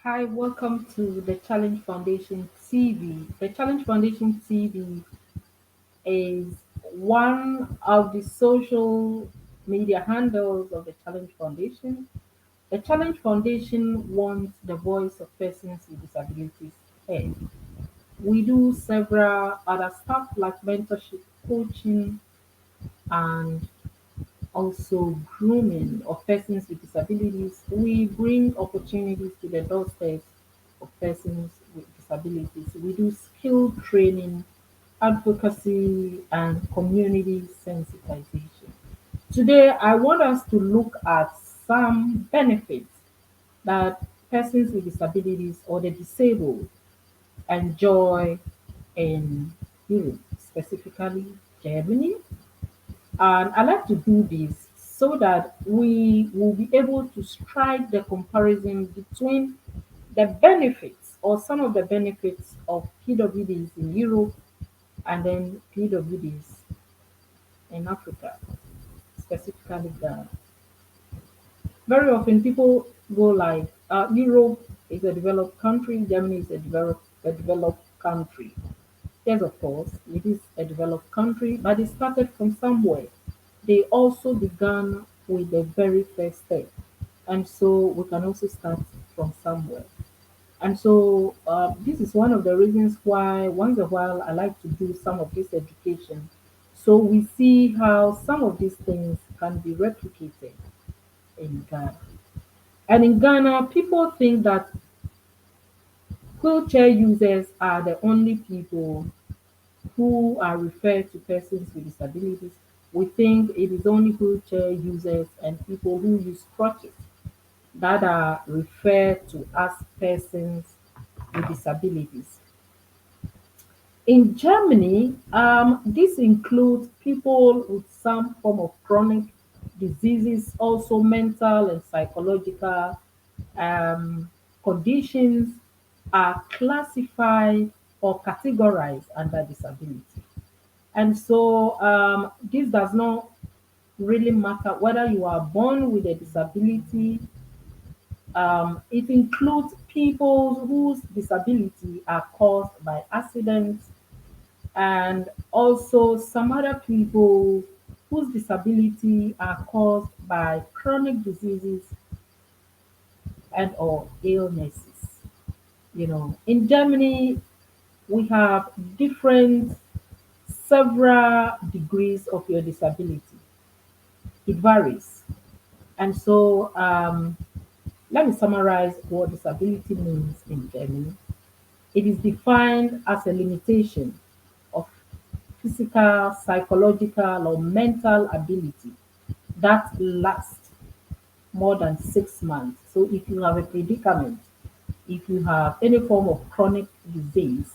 Hi, welcome to the Challenge Foundation TV. The Challenge Foundation TV is one of the social media handles of the Challenge Foundation. The Challenge Foundation wants the voice of persons with disabilities heard. We do several other stuff like mentorship, coaching, and also grooming of persons with disabilities. We bring opportunities to the doorstep of persons with disabilities. We do skill training, advocacy, and community sensitization. Today, I want us to look at some benefits that persons with disabilities or the disabled enjoy in Europe, specifically Germany. And I like to do this so that we will be able to strike the comparison between the benefits or some of the benefits of PWDs in Europe and then PWDs in Africa, specifically Ghana. Very often people go like, Europe is a developed country, Germany is a developed country. Yes, of course, it is a developed country, but it started from somewhere. They also began with the very first step. And so we can also start from somewhere. And so this is one of the reasons why once a while I like to do some of this education. So we see how some of these things can be replicated in Ghana. And in Ghana, people think that wheelchair users are the only people who are referred to persons with disabilities. We think it is only wheelchair users and people who use crutches that are referred to as persons with disabilities. In Germany, this includes people with some form of chronic diseases, also mental and psychological um, conditions are classified or categorized under disability. And so this does not really matter whether you are born with a disability. It includes people whose disability are caused by accidents and also some other people whose disability are caused by chronic diseases and or illnesses. In Germany, we have different several degrees of your disability. It varies. And so let me summarize what disability means in Germany. It is defined as a limitation of physical, psychological, or mental ability that lasts more than 6 months. So if you have a predicament, if you have any form of chronic disease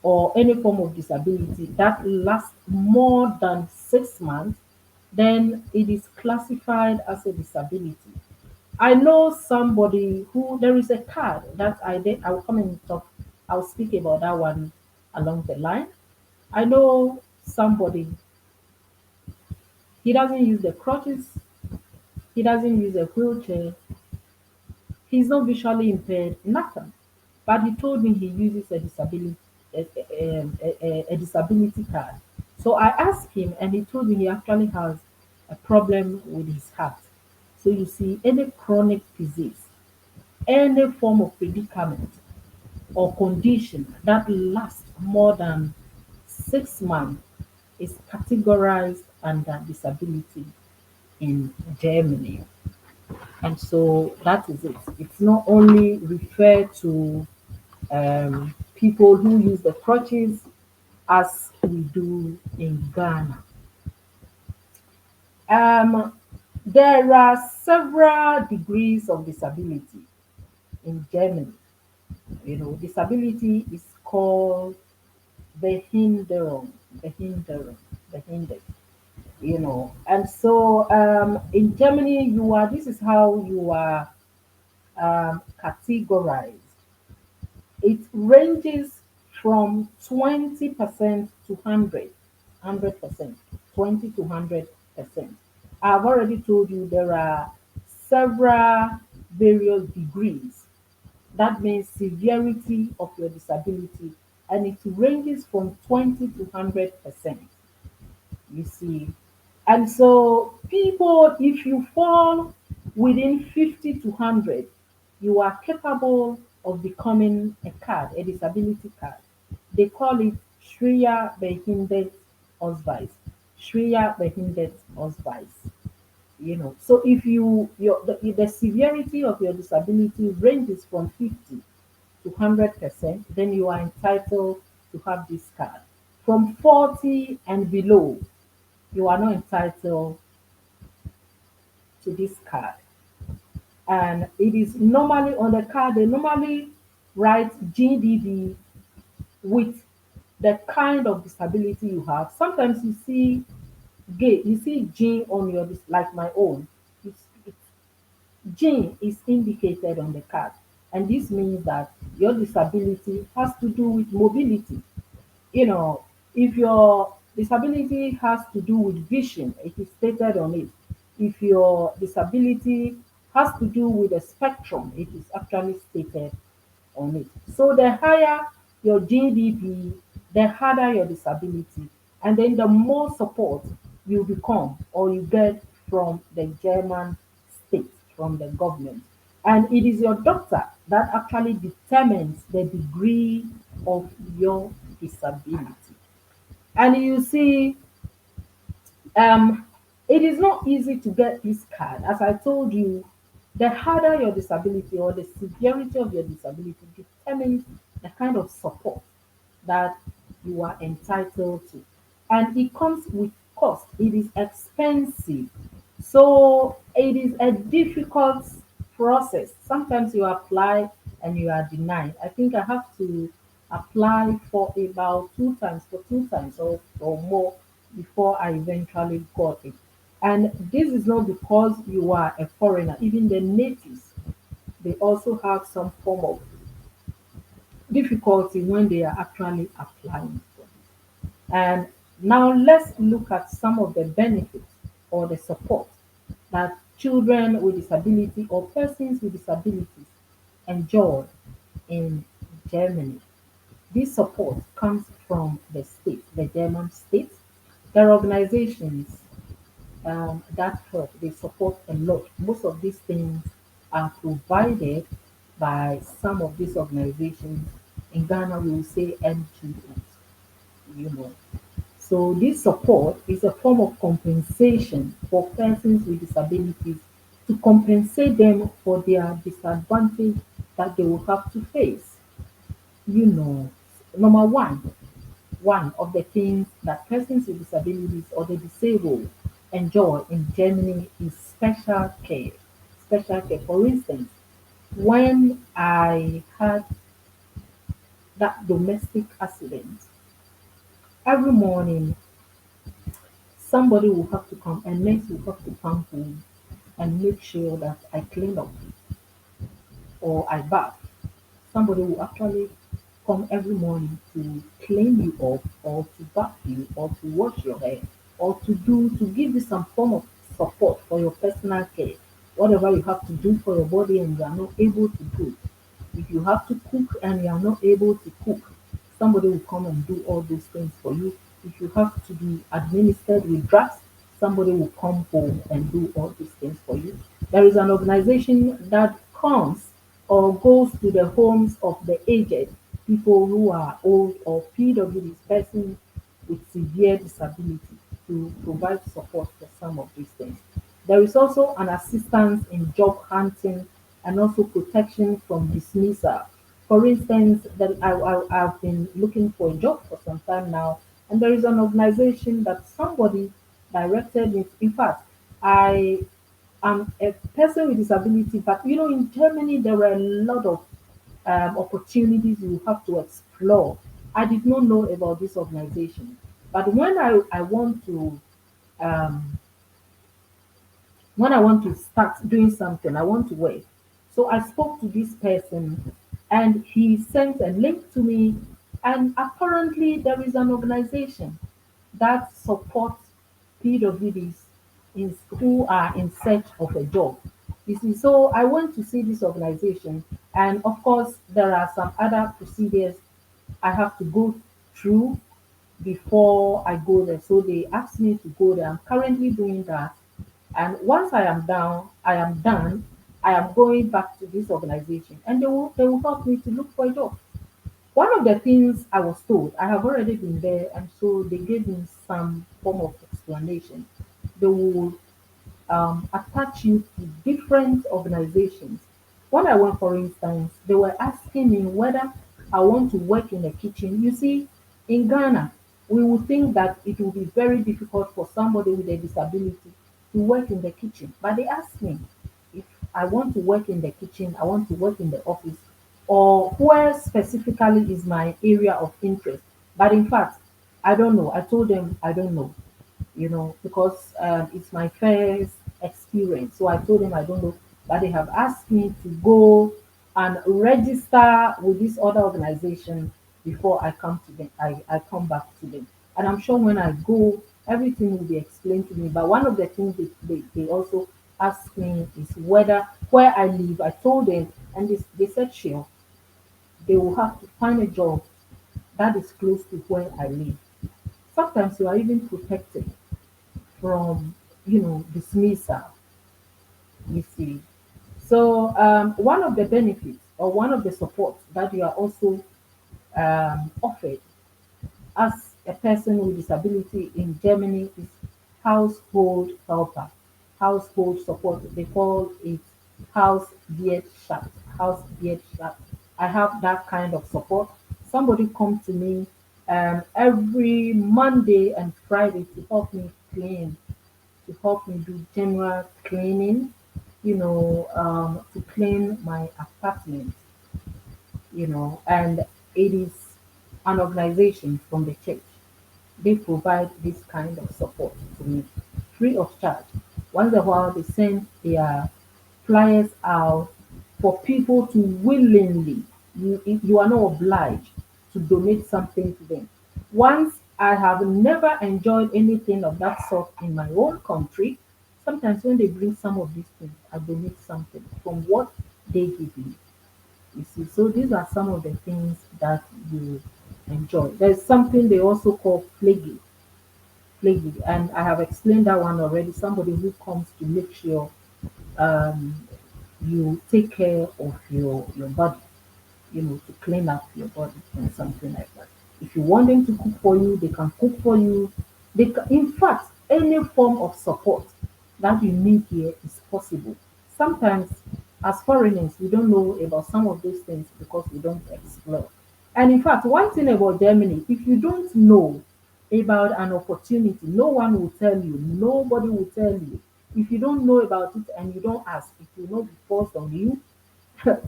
or any form of disability that lasts more than 6 months, then it is classified as a disability. I know somebody who there is a card that I did. I'll come and talk. I'll speak about that one along the line. I know somebody. He doesn't use the crutches. He doesn't use a wheelchair. He's not visually impaired. Nothing. But he told me he uses a disability card. So I asked him, and he told me he actually has a problem with his heart. So you see, any chronic disease, any form of predicament or condition that lasts more than 6 months is categorized under disability in Germany. And so that is it. It's not only referred to people who use the crutches as we do in Ghana. Um, there are several degrees of disability in Germany. Disability is called the hinder. And so in Germany, this is how you are categorized. It ranges from 20% to 100%, 20 to 100%. I've already told you there are several various degrees That means severity of your disability, and it ranges from 20 to 100%. You see, and so people, if you fall within 50 to 100, you are capable of becoming a card, a disability card. They call it Shreya Behindet Osvice. Shreya Behindet Osvice. So if the severity of your disability ranges from 50 to 100%, then you are entitled to have this card. From 40 and below, you are not entitled to this card. And it is normally on the card, they normally write GDB with the kind of disability you have. Sometimes you see G on your, like my own. It's G is indicated on the card. And this means that your disability has to do with mobility. you know, if your disability has to do with vision, it is stated on it. If your disability has to do with a spectrum, it is actually stated on it. So the higher your GDP, the harder your disability, and then the more support you become or you get from the German state, from the government. And it is your doctor that actually determines the degree of your disability. And you see, um, it is not easy to get this card. As I told you, the harder your disability or the severity of your disability determines the kind of support that you are entitled to. And it comes with cost, it is expensive. So it is a difficult process. Sometimes you apply and you are denied. I think I have to apply for about two times or more before I eventually got it. And this is not because you are a foreigner, even the natives, they also have some form of difficulty when they are actually applying for it. And now let's look at some of the benefits or the support that children with disability or persons with disabilities enjoy in Germany. This support comes from the state, the German state. There are organizations that help, they support a lot. Most of these things are provided by some of these organizations. In Ghana, we will say NGOs, you know. So this support is a form of compensation for persons with disabilities to compensate them for their disadvantage that they will have to face. You know, number one of the things that persons with disabilities or the disabled enjoy in Germany is special care. Special care. For instance, when I had that domestic accident, every morning somebody will have to come, a nurse will have to come home and make sure that I clean up or I bath. Somebody will actually come every morning to clean you up or to bath you or to wash your hair or to give you some form of support for your personal care. Whatever you have to do for your body and you are not able to do. If you have to cook and you are not able to cook, somebody will come and do all those things for you. If you have to be administered with drugs, somebody will come home and do all these things for you. There is an organization that comes or goes to the homes of the aged, people who are old or PWDs, persons with severe disability, to provide support for some of these things. There is also an assistance in job hunting and also protection from dismissal. For instance, that I've been looking for a job for some time now, and there is an organization that somebody directed me. In fact, I am a person with disability, but in Germany, there are a lot of opportunities you have to explore. I did not know about this organization, but um, when I want to start doing something, I want to work. So I spoke to this person and he sent a link to me. And apparently, there is an organization that supports PWDs who are in search of a job. You see, so I went to see this organization, and of course, there are some other procedures I have to go through before I go there. So they asked me to go there. I'm currently doing that. And once I am done, I am going back to this organization and they will help me to look for a job. One of the things I was told, I have already been there, and so they gave me some form of explanation. They will attach you to different organizations. When I went, for instance, they were asking me whether I want to work in the kitchen. You see, in Ghana, we would think that it will be very difficult for somebody with a disability to work in the kitchen. But they asked me if I want to work in the kitchen, I want to work in the office, or where specifically is my area of interest. But in fact, I don't know. I told them I don't know, because it's my first experience. So I told them I don't know, but they have asked me to go and register with this other organization before I come to them. I come back to them. And I'm sure when I go, everything will be explained to me. But one of the things they also asked me is where I live. I told them, and they said, sure, they will have to find a job that is close to where I live. Sometimes you are even protected from dismissal, you see. So one of the benefits or one of the supports that you are also offered as a person with disability in Germany is household helper, household support. They call it house beard chat, house beard chat. I have that kind of support. Somebody come to me every Monday and Friday to help me clean, to help me do general cleaning, to clean my apartment, and it is an organization from the church. They provide this kind of support to me free of charge. Once in a while, they send their flyers out for people to willingly, you are not obliged to donate something to them. Once I have never enjoyed anything of that sort in my own country, sometimes when they bring some of these things, I donate something from what they give me. You see, so these are some of the things that you enjoy. There's something they also call flaky, and I have explained that one already. Somebody who comes to make sure um, you take care of your body, to clean up your body and something like that. If you want them to cook for you, they can cook for you. In fact, any form of support that you need here is possible. Sometimes, as foreigners, we don't know about some of those things because we don't explore. And in fact, one thing about Germany, if you don't know about an opportunity, no one will tell you, nobody will tell you. If you don't know about it and you don't ask, it will not be forced on you.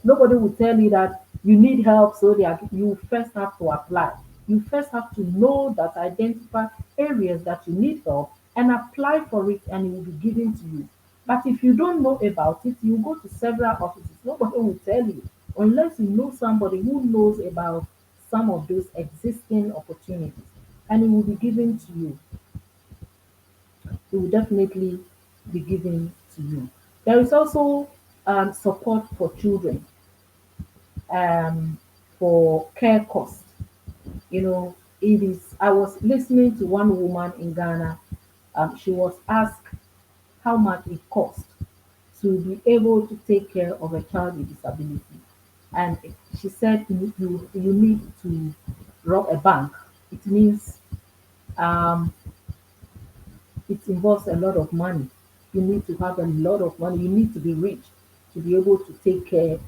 Nobody will tell you that you need help, so you first have to apply. You first have to know that, identify areas that you need help and apply for it, and it will be given to you. But if you don't know about it, you go to several offices. Nobody will tell you unless you know somebody who knows about some of those existing opportunities, and it will be given to you. It will definitely be given to you. There is also support for children, um, for care costs. It is. I was listening to one woman in Ghana. She was asked how much it costs to be able to take care of a child with disability, and she said you need to rob a bank. It means um, it involves a lot of money. You need to have a lot of money. You need to be rich to be able to take care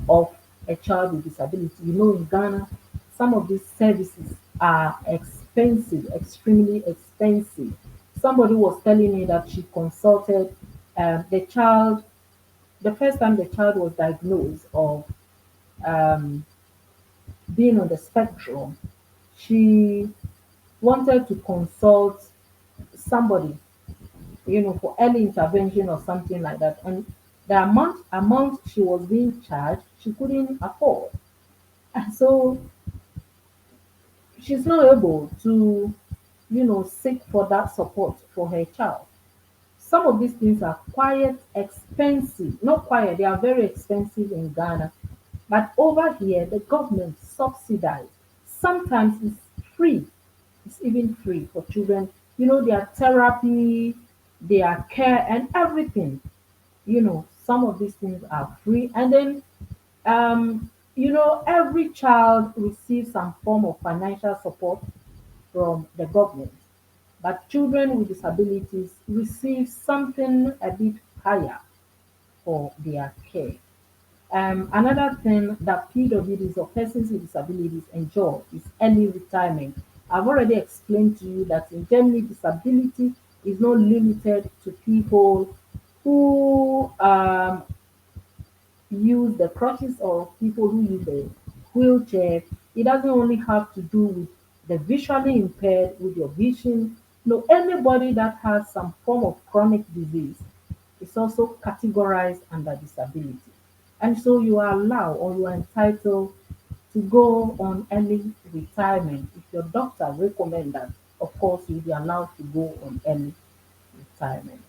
of a child with disability. In Ghana, some of these services are expensive, extremely expensive. Somebody was telling me that she consulted the child the first time the child was diagnosed of um, being on the spectrum. She wanted to consult somebody, for early intervention or something like that. And the amount she was being charged, she couldn't afford. And so she's not able to, seek for that support for her child. some of these things are quite expensive. Not quite, they are very expensive in Ghana. But over here, the government subsidize. Sometimes it's free. It's even free for children. Their therapy, their care, and everything. Some of these things are free. And then, every child receives some form of financial support from the government. But children with disabilities receive something a bit higher for their care. Another thing that PWDs or persons with disabilities enjoy is early retirement. I've already explained to you that in Germany, disability is not limited to people who use the crutches or people who use the wheelchair. It doesn't only have to do with the visually impaired with your vision. No, anybody that has some form of chronic disease is also categorized under disability. And so you are allowed or you are entitled to go on early retirement. If your doctor recommend that, of course, you'll be allowed to go on early retirement.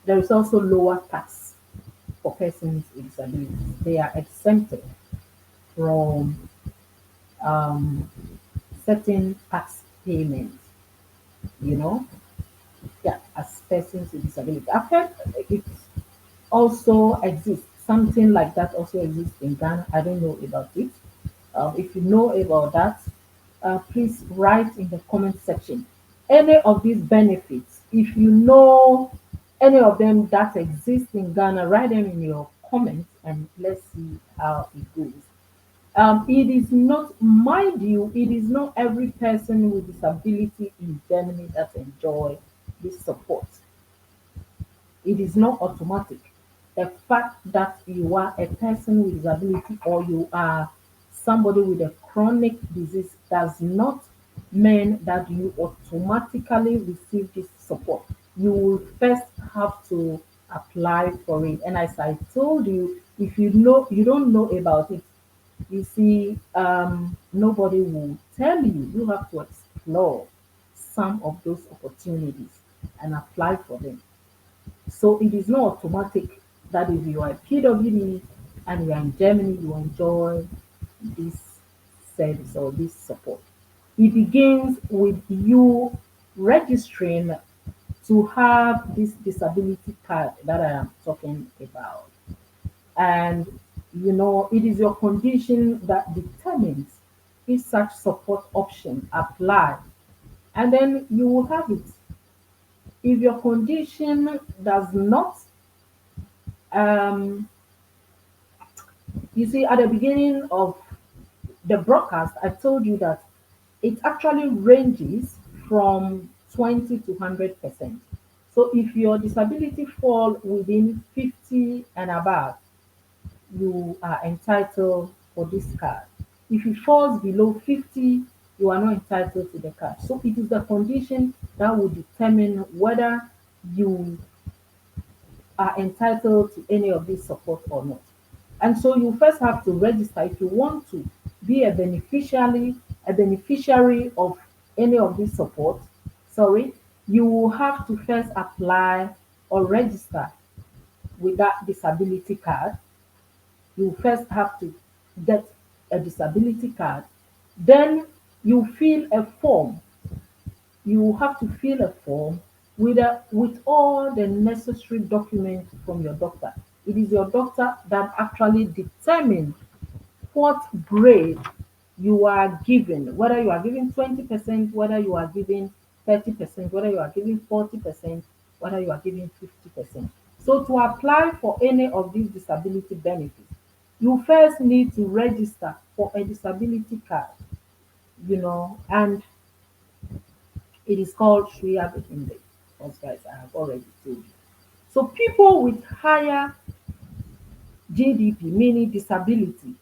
There is also lower tax for persons with disabilities. They are exempted from um, certain tax payments, you know, yeah, as persons with disability. I've heard it also exists, something like that also exists in Ghana. I don't know about it. If you know about that, please write in the comment section. Any of these benefits, if you know any of them that exist in Ghana, write them in your comments and let's see how it goes. It is not, mind you, it is not every person with disability in Germany that enjoy this support. It is not automatic. The fact that you are a person with disability or you are somebody with a chronic disease does not mean that you automatically receive this support. You will first have to apply for it. And as I told you, if you don't know about it, you see, nobody will tell you. You have to explore some of those opportunities and apply for them. So it is not automatic that if you are a PWD and you are in Germany, you enjoy this service or this support. It begins with you registering to have this disability card that I am talking about. And it is your condition that determines if such support option apply. And then you will have it. If your condition does not um, you see, at the beginning of the broadcast, I told you that it actually ranges from 20 to 100%. So if your disability fall within 50 and above, you are entitled for this card. If it falls below 50, you are not entitled to the card. So it is the condition that will determine whether you are entitled to any of this support or not. And so you first have to register if you want to be a beneficiary of any of this support. Sorry, you will have to first apply or register with that disability card. You first have to get a disability card. Then you fill a form. You have to fill a form with all the necessary documents from your doctor. It is your doctor that actually determines what grade you are given, whether you are given 20%, whether you are given 30%, whether you are given 40%, whether you are given 50%. So to apply for any of these disability benefits, you first need to register for a disability card, and it is called Shria Index. Those guys I have already told you. So people with higher GDP, meaning disability,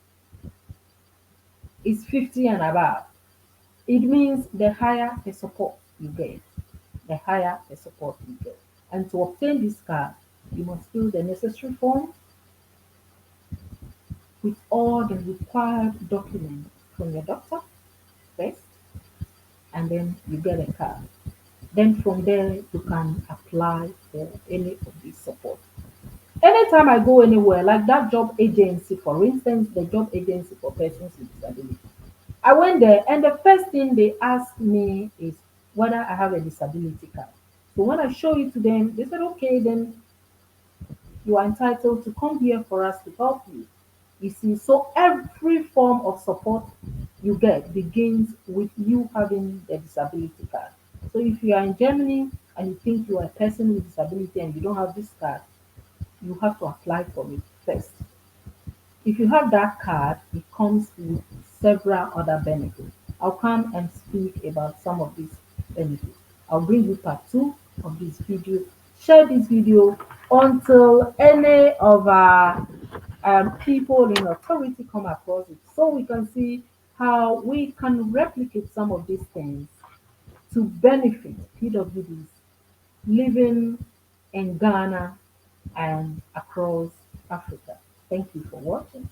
is 50 and above. It means the higher the support you get, the higher the support you get. And to obtain this card, you must fill the necessary form with all the required documents from your doctor first, and then you get a card. Then from there, you can apply for any of these support. Anytime I go anywhere, like that job agency, for instance, the job agency for persons with disability, I went there and the first thing they asked me is whether I have a disability card. So when I show it to them, they said, okay, then you are entitled to come here for us to help you. You see, so every form of support you get begins with you having the disability card. So if you are in Germany and you think you are a person with disability and you don't have this card, you have to apply for it first. If you have that card, it comes with several other benefits. I'll come and speak about some of these benefits. I'll bring you part two of this video. Share this video until any of our people in authority come across it so we can see how we can replicate some of these things to benefit PWDs living in Ghana and across Africa. Thank you for watching.